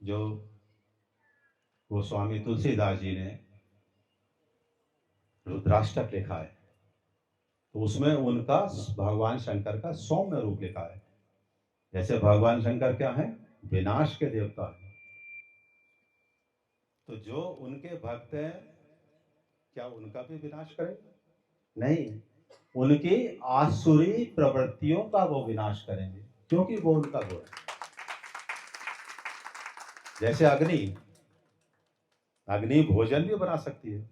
जो वो स्वामी तुलसीदास जी ने रुद्राष्टक लिखा है, तो उसमें उनका भगवान शंकर का सौम्य रूप लिखा है। जैसे भगवान शंकर क्या है, विनाश के देवता हैं, तो जो उनके भक्त हैं क्या उनका भी विनाश करेंगे? नहीं, उनकी आसुरी प्रवृत्तियों का वो विनाश करेंगे, क्योंकि वो उनका गुण है। जैसे अग्नि भोजन भी बना सकती है।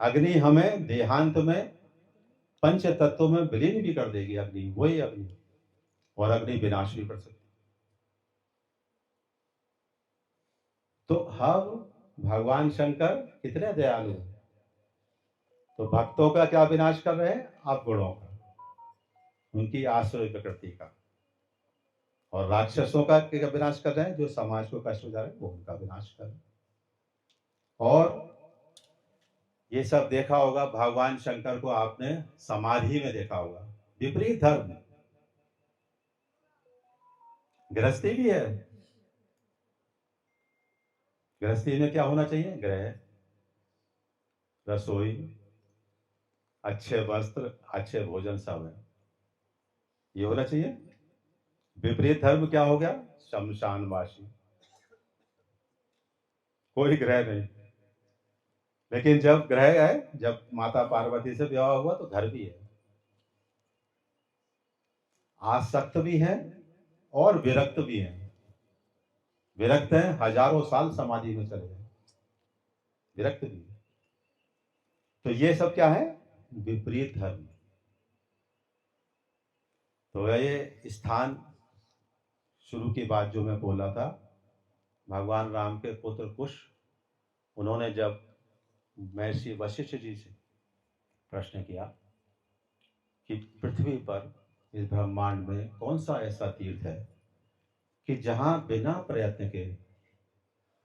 अग्नि हमें देहांत में पंच तत्वों में विलीन भी कर देगी। अग्नि वही अग्नि, और अग्नि विनाश भी कर सकती है। तो हम भगवान शंकर कितने दयालु हैं। तो भक्तों का क्या विनाश कर रहे हैं? अवगुणों का, उनकी आश्रय प्रकृति का। और राक्षसों का क्या विनाश कर रहे हैं? जो समाज को कष्ट जा रहे हैं वो उनका विनाश कर रहे हैं। और ये सब देखा होगा, भगवान शंकर को आपने समाधि में देखा होगा। विपरीत धर्म, गृहस्थी भी है। गृहस्थी में क्या होना चाहिए? गृह, रसोई, अच्छे वस्त्र, अच्छे भोजन, सब है, ये होना चाहिए। विपरीत धर्म क्या हो गया? शमशानवासी, कोई ग्रह नहीं। लेकिन जब ग्रह है, जब माता पार्वती से विवाह हुआ तो घर भी है, आसक्त भी है और विरक्त भी है। विरक्त है, हजारों साल समाधि में चले गए, विरक्त भी है। तो ये सब क्या है? विपरीत धर्म। तो ये स्थान शुरू की बात जो मैं बोला था, भगवान राम के पुत्र कुश, उन्होंने जब महर्षि वशिष्ठ जी से प्रश्न किया कि पृथ्वी पर, इस ब्रह्मांड में कौन सा ऐसा तीर्थ है कि जहां बिना प्रयत्न के,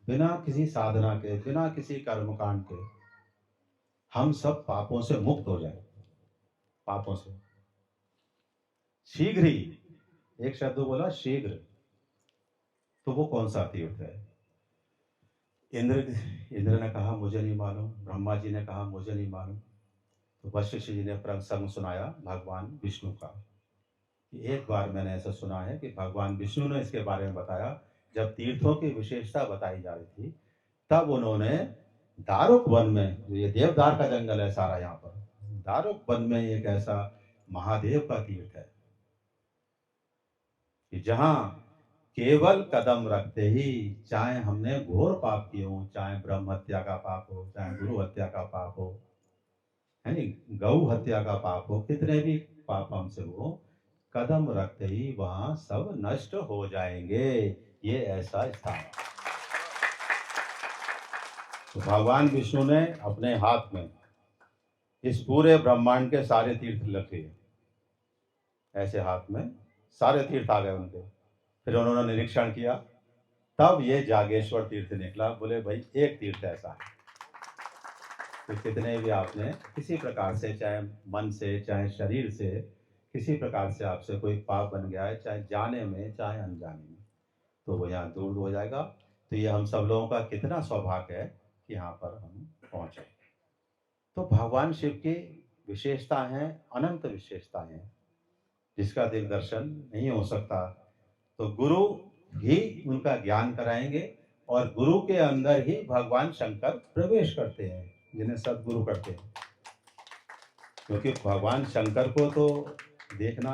बिना किसी साधना के, बिना किसी कर्मकांड के हम सब पापों से मुक्त हो जाए। पापों से शीघ्र ही, एक शब्द बोला शीघ्र, तो वो कौन सा तीर्थ है? इंद्र ने कहा मुझे नहीं मालूम, ब्रह्मा जी ने कहा मुझे नहीं मालूम। तो वशिष्ठ जी ने प्रसंग सुनाया भगवान विष्णु का। एक बार मैंने ऐसा सुना है कि भगवान विष्णु ने इसके बारे में बताया, जब तीर्थों की विशेषता बताई जा रही थी, तब उन्होंने दारुक वन में, ये देवदार का जंगल है सारा यहाँ पर, दारुक वन में एक ऐसा महादेव का तीर्थ है कि जहां केवल कदम रखते ही, चाहे हमने घोर पाप किए हो, चाहे ब्रह्म हत्या का पाप हो, चाहे गुरु हत्या का पाप हो, है नी, गौ हत्या का पाप हो, कितने भी पाप हमसे हो, कदम रखते ही वहां सब नष्ट हो जाएंगे। ये ऐसा स्थान है। तो भगवान विष्णु ने अपने हाथ में इस पूरे ब्रह्मांड के सारे तीर्थ रखे, ऐसे हाथ में सारे तीर्थ आ गए उनके। फिर उन्होंने निरीक्षण किया, तब ये जागेश्वर तीर्थ निकला। बोले भाई एक तीर्थ ऐसा है कि कितने भी आपने किसी प्रकार से, चाहे मन से, चाहे शरीर से, किसी प्रकार से आपसे कोई पाप बन गया है, चाहे जाने में चाहे अनजाने में, तो वो यहाँ दूर हो जाएगा। तो ये हम सब लोगों का कितना सौभाग्य है कि यहाँ पर हम पहुँचे। तो भगवान शिव की विशेषता है, अनंत विशेषताएं हैं, जिसका दिल दर्शन नहीं हो सकता। तो गुरु ही उनका ज्ञान कराएंगे, और गुरु के अंदर ही भगवान शंकर प्रवेश करते हैं, जिन्हें सदगुरु करते हैं। क्योंकि भगवान शंकर को तो देखना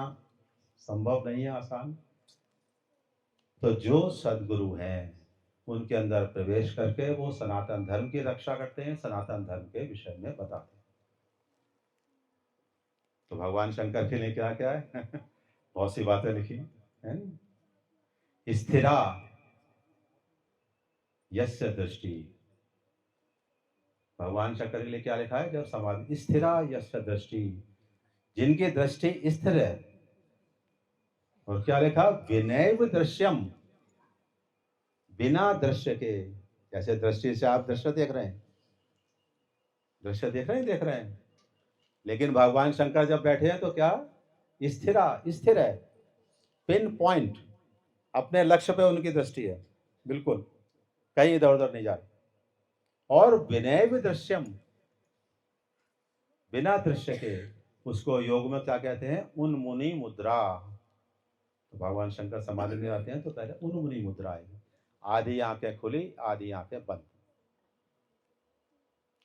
संभव नहीं है, आसान। तो जो सदगुरु हैं, उनके अंदर प्रवेश करके वो सनातन धर्म की रक्षा करते हैं, सनातन धर्म के विषय में बताते हैं। तो भगवान शंकर के लिए क्या क्या है बहुत सी बातें लिखी है ना। स्थिरा यस्य दृष्टि, भगवान शंकर के लिए क्या लिखा है? जब समाधि, स्थिरा यस्य दृष्टि, जिनकी दृष्टि स्थिर है। और क्या लिखा? विनैव दृश्यम, बिना दृश्य के। जैसे दृष्टि से आप दृश्य देख रहे हैं, दृश्य देख रहे हैं, देख रहे हैं, लेकिन भगवान शंकर जब बैठे हैं तो क्या? स्थिरा, स्थिर है, पिन पॉइंट, अपने लक्ष्य पे उनकी दृष्टि है, बिल्कुल। कहीं इधर उधर नहीं जा रही। और विनय भी दृश्यम, बिना दृश्य के उसको योग में क्या कहते हैं, उन्मुनि मुद्रा। तो भगवान शंकर समाधि में आते हैं तो पहले उन्मुनि मुद्रा आएगी, आधी आंखें खुली आधी आंखें बंद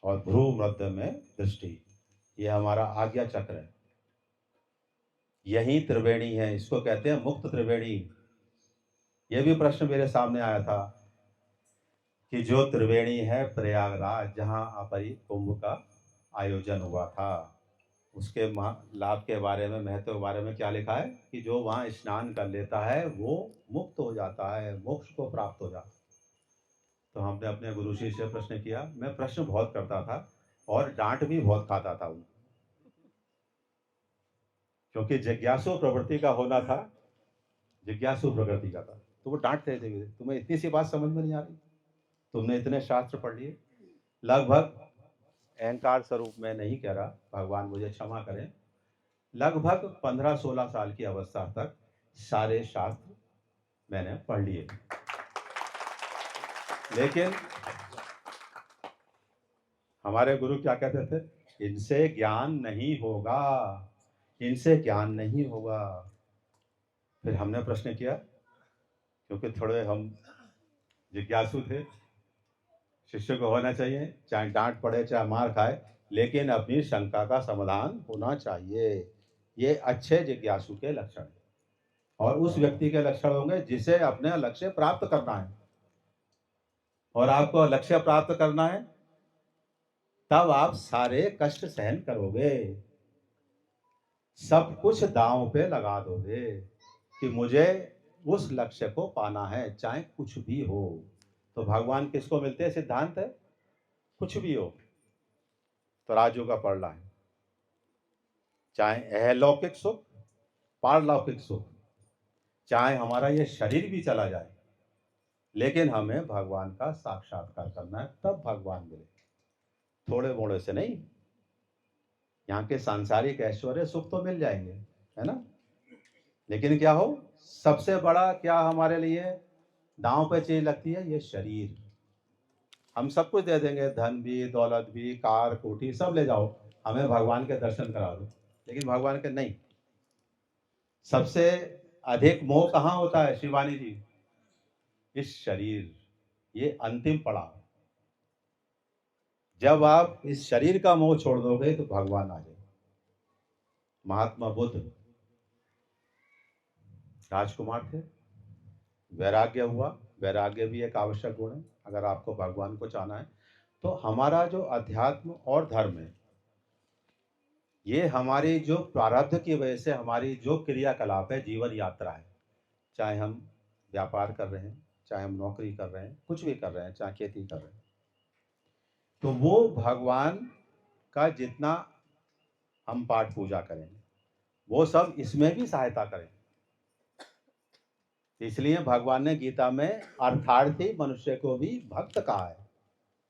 और भ्रू मध्य में दृष्टि। ये हमारा आज्ञा चक्र है, यही त्रिवेणी है, इसको कहते हैं मुक्त त्रिवेणी। ये भी प्रश्न मेरे सामने आया था कि जो त्रिवेणी है प्रयागराज, जहाँ अपरी कुंभ का आयोजन हुआ था, उसके लाभ के बारे में, महत्व के बारे में क्या लिखा है कि जो वहाँ स्नान कर लेता है वो मुक्त हो जाता है, मोक्ष को प्राप्त हो जाता है। तो हमने अपने गुरु जी से प्रश्न किया। मैं प्रश्न बहुत करता था और डांट भी बहुत खाता था उनको, क्योंकि जिज्ञासु प्रवृत्ति का होना था, जिज्ञासु प्रकृति का था। तो वो डांटते थे, तुम्हें इतनी सी बात समझ में नहीं आ रही, तुमने इतने शास्त्र पढ़ लिए। लगभग, अहंकार स्वरूप में नहीं कह रहा, भगवान मुझे क्षमा करें, लगभग 15-16 साल की अवस्था तक सारे शास्त्र मैंने पढ़ लिए। लेकिन हमारे गुरु क्या कहते थे, इनसे ज्ञान नहीं होगा, इनसे ज्ञान नहीं होगा। फिर हमने प्रश्न किया, क्योंकि थोड़े हम जिज्ञासु थे, शिष्य को होना चाहिए, चाहे डांट पड़े चाहे मार खाए, लेकिन अपनी शंका का समाधान होना चाहिए। ये अच्छे जिज्ञासु के लक्षण है, और उस व्यक्ति के लक्षण होंगे जिसे अपने लक्ष्य प्राप्त करना है। और आपको लक्ष्य प्राप्त करना है तब आप सारे कष्ट सहन करोगे, सब कुछ दांव पे लगा दोगे कि मुझे उस लक्ष्य को पाना है, चाहे कुछ भी हो। तो भगवान किसको मिलते हैं, सिद्धांत है, कुछ भी हो। तो राजू का पढ़ना है, चाहे अहलौकिक सुख, पारलौकिक सुख, चाहे हमारा ये शरीर भी चला जाए, लेकिन हमें भगवान का साक्षात्कार करना है, तब भगवान मिले, थोड़े मोड़े से नहीं। यहाँ के सांसारिक ऐश्वर्य सुख तो मिल जाएंगे, है ना, लेकिन क्या हो, सबसे बड़ा क्या हमारे लिए दांव पे चीज लगती है, ये शरीर। हम सब कुछ दे देंगे, धन भी, दौलत भी, कार कोठी सब ले जाओ, हमें भगवान के दर्शन करा दो, लेकिन भगवान के नहीं। सबसे अधिक मोह कहाँ होता है शिवानी जी, इस शरीर, ये अंतिम पड़ाव। जब आप इस शरीर का मोह छोड़ दोगे तो भगवान आ जाए। महात्मा बुद्ध राजकुमार थे, वैराग्य हुआ, वैराग्य भी एक आवश्यक गुण है अगर आपको भगवान को चाहना है। तो हमारा जो अध्यात्म और धर्म है, ये हमारी जो प्रारब्ध की वजह से हमारी जो क्रियाकलाप है, जीवन यात्रा है, चाहे हम व्यापार कर रहे हैं, चाहे हम नौकरी कर रहे हैं, कुछ भी कर रहे हैं, चाहे खेती कर रहे हैं, तो वो भगवान का जितना हम पाठ पूजा करें वो सब इसमें भी सहायता करें। इसलिए भगवान ने गीता में अर्थार्थी मनुष्य को भी भक्त कहा है।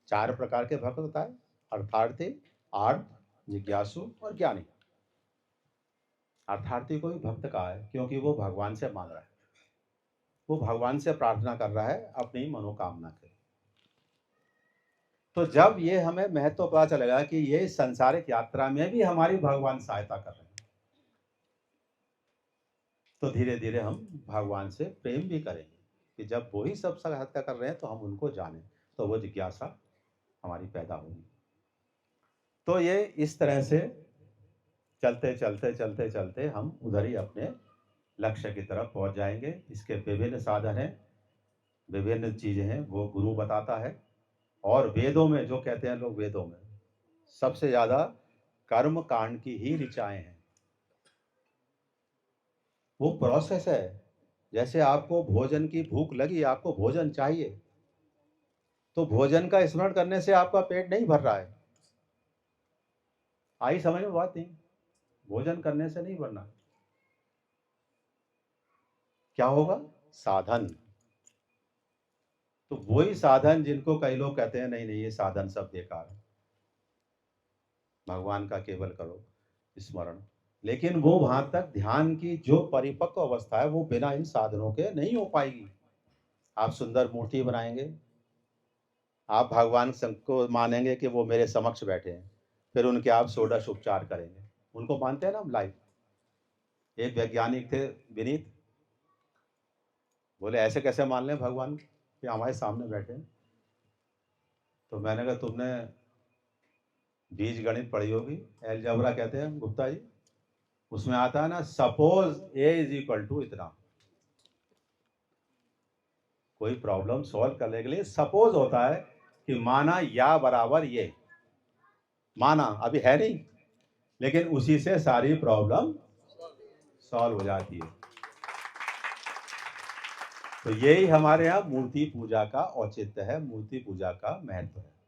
4 प्रकार के भक्त बताए, अर्थार्थी, आर्थ, जिज्ञासु और ज्ञानी। अर्थार्थी को भी भक्त कहा है क्योंकि वो भगवान से मांग रहा है, वो भगवान से प्रार्थना कर रहा है अपनी मनोकामना के। तो जब ये हमें महत्व पता चलेगा कि ये संसारिक यात्रा में भी हमारी भगवान सहायता कर रहे हैं, तो धीरे धीरे हम भगवान से प्रेम भी करेंगे कि जब वो ही सब सहायता कर रहे हैं तो हम उनको जानें, तो वो जिज्ञासा हमारी पैदा होगी। तो ये इस तरह से चलते चलते चलते चलते हम उधर ही अपने लक्ष्य की तरफ पहुंच जाएंगे। इसके विभिन्न साधन हैं, विभिन्न चीजें हैं, वो गुरु बताता है। और वेदों में जो कहते हैं लोग, वेदों में सबसे ज्यादा कर्म कांड की ही ऋचाएं हैं। वो प्रोसेस है, जैसे आपको भोजन की भूख लगी, आपको भोजन चाहिए, तो भोजन का स्मरण करने से आपका पेट नहीं भर रहा है। आई समझ में बात नहीं, भोजन करने से नहीं भरना। क्या होगा, साधन। तो वही साधन जिनको कई लोग कहते हैं नहीं नहीं ये साधन सब बेकार है, भगवान का केवल करो स्मरण। लेकिन वो वहां तक ध्यान की जो परिपक्व अवस्था है वो बिना इन साधनों के नहीं हो पाएगी। आप सुंदर मूर्ति बनाएंगे, आप भगवान को मानेंगे कि वो मेरे समक्ष बैठे हैं, फिर उनके आप षोडश उपचार करेंगे। उनको मानते हैं ना हम लाइव। एक वैज्ञानिक थे विनीत, बोले ऐसे कैसे मान लें भगवान कि हमारे सामने बैठे हैं। तो मैंने कहा तुमने बीज गणित पढ़ी होगी, एलजेब्रा कहते हैं गुप्ता जी, उसमें आता है ना suppose A is equal to इतना। कोई प्रॉब्लम सॉल्व करने के लिए सपोज होता है कि माना या बराबर ये, माना अभी है नहीं, लेकिन उसी से सारी प्रॉब्लम सॉल्व हो जाती है। तो यही हमारे यहाँ मूर्ति पूजा का औचित्य है, मूर्ति पूजा का महत्व है।